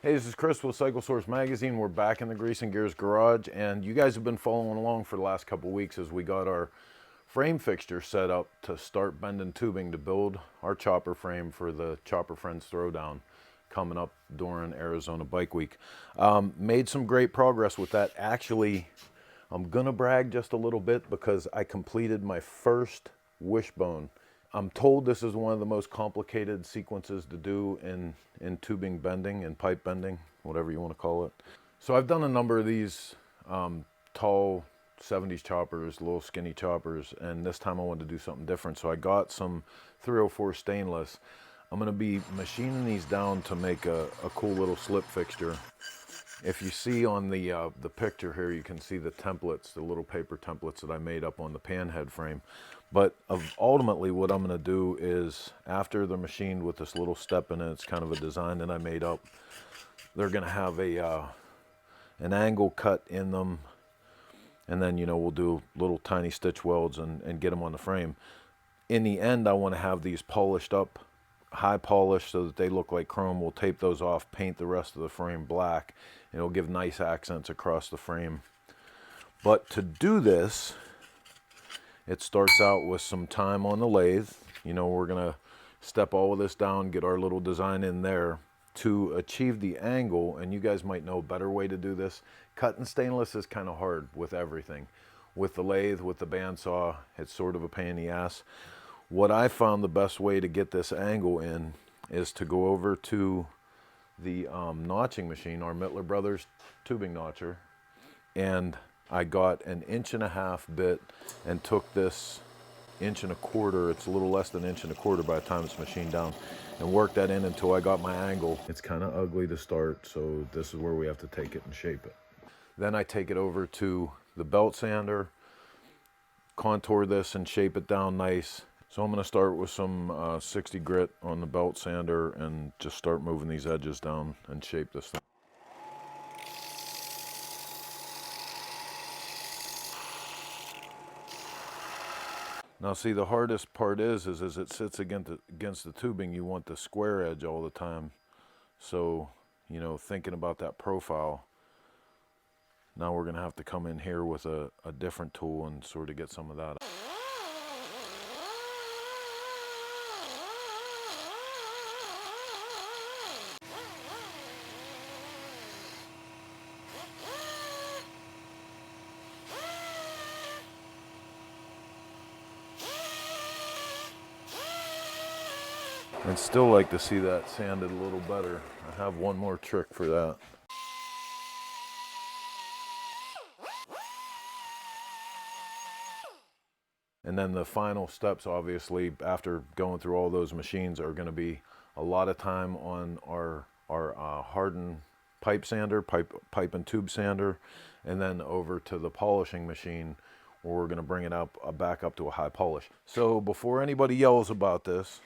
Hey, this is Chris with Cycle Source Magazine. We're back in the Grease and Gears garage, and you guys have been following along for the last couple weeks as we got our frame fixture set up to start bending tubing to build our chopper frame for the Chopper Friends Throwdown coming up during Arizona Bike Week. Made some great progress with that. Actually, I'm gonna brag just a little bit because I completed my first wishbone. I'm told this is one of the most complicated sequences to do in tubing bending and pipe bending, whatever you want to call it. So I've done a number of these tall 70s choppers, little skinny choppers, and this time I wanted to do something different. So I got some 304 stainless. I'm going to be machining these down to make a cool little slip fixture. If you see on the picture here, you can see the templates, the little paper templates that I made up on the pan head frame. But ultimately what I'm going to do is, after they're machined with this little step in it, it's kind of a design that I made up, they're going to have an angle cut in them, and then, you know, we'll do little tiny stitch welds and get them on the frame. In the end, I want to have these polished up, high polish, so that they look like chrome. We'll tape those off, paint the rest of the frame black, and it'll give nice accents across the frame. But to do this, it starts out with some time on the lathe. You know, we're gonna step all of this down, get our little design in there to achieve the angle. And you guys might know a better way to do this. Cutting stainless is kind of hard with everything. With the lathe, with the bandsaw, it's sort of a pain in the ass. What I found the best way to get this angle in is to go over to the notching machine, our Mittler Brothers tubing notcher, and I got an 1.5 inch bit and took this 1.25 inches, it's a little less than 1.25 inches by the time it's machined down, and worked that in until I got my angle. It's kind of ugly to start, so this is where we have to take it and shape it. Then I take it over to the belt sander, contour this and shape it down nice. So I'm going to start with some 60 grit on the belt sander and just start moving these edges down and shape this thing. Now see, the hardest part is as it sits against the tubing, you want the square edge all the time. So, you know, thinking about that profile, now we're going to have to come in here with a different tool and sort of get some of that. I'd still like to see that sanded a little better. I have one more trick for that. And then the final steps, obviously, after going through all those machines, are going to be a lot of time on our hardened pipe sander, pipe and tube sander, and then over to the polishing machine, where we're going to bring it up back up to a high polish. So before anybody yells about this,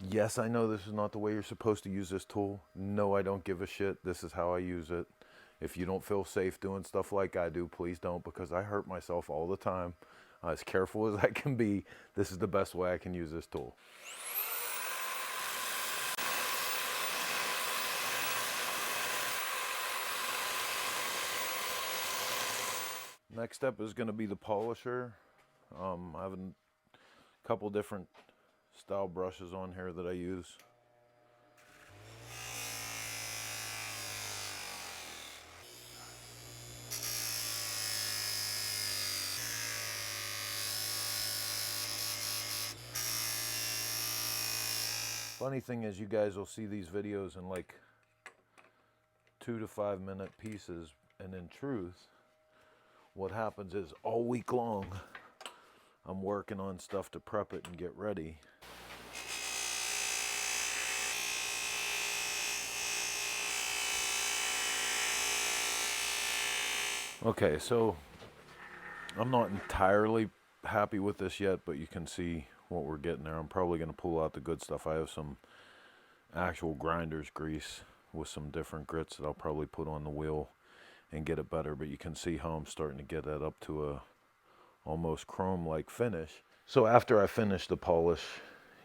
yes, I know this is not the way you're supposed to use this tool. No, I don't give a shit. This is how I use it. If you don't feel safe doing stuff like I do, please don't, because I hurt myself all the time. As careful as I can be, this is the best way I can use this tool. Next step is going to be the polisher. I have a couple different style brushes on here that I use. Funny thing is, you guys will see these videos in like 2 to 5 minute pieces, and in truth, what happens is all week long I'm working on stuff to prep it and get ready. Okay, so I'm not entirely happy with this yet, but you can see what we're getting there. I'm probably going to pull out the good stuff. I have some actual grinder's grease with some different grits that I'll probably put on the wheel and get it better, but you can see how I'm starting to get that up to a almost chrome-like finish. So after I finish the polish,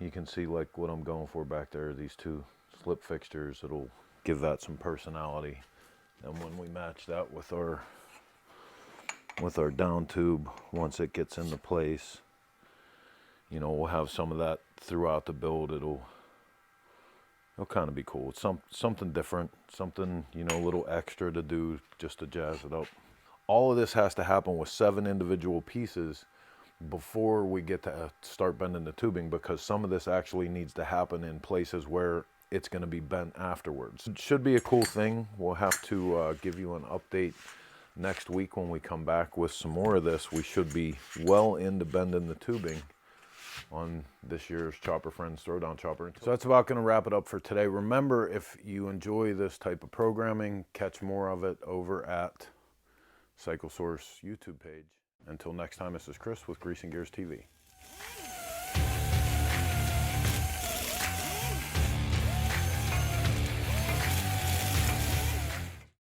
you can see like what I'm going for back there, these two slip fixtures. It'll give that some personality. And when we match that with our down tube, once it gets into place, you know, we'll have some of that throughout the build. It'll kind of be cool. It's something different, something, you know, a little extra to do just to jazz it up. All of this has to happen with 7 individual pieces before we get to start bending the tubing, because some of this actually needs to happen in places where it's going to be bent afterwards. It should be a cool thing. We'll have to give you an update next week when we come back with some more of this. We should be well into bending the tubing on this year's Chopper Friends Throwdown Chopper. So that's about going to wrap it up for today. Remember, if you enjoy this type of programming, catch more of it over at Cycle Source YouTube page. Until next time, this is Chris with Greasing Gears TV.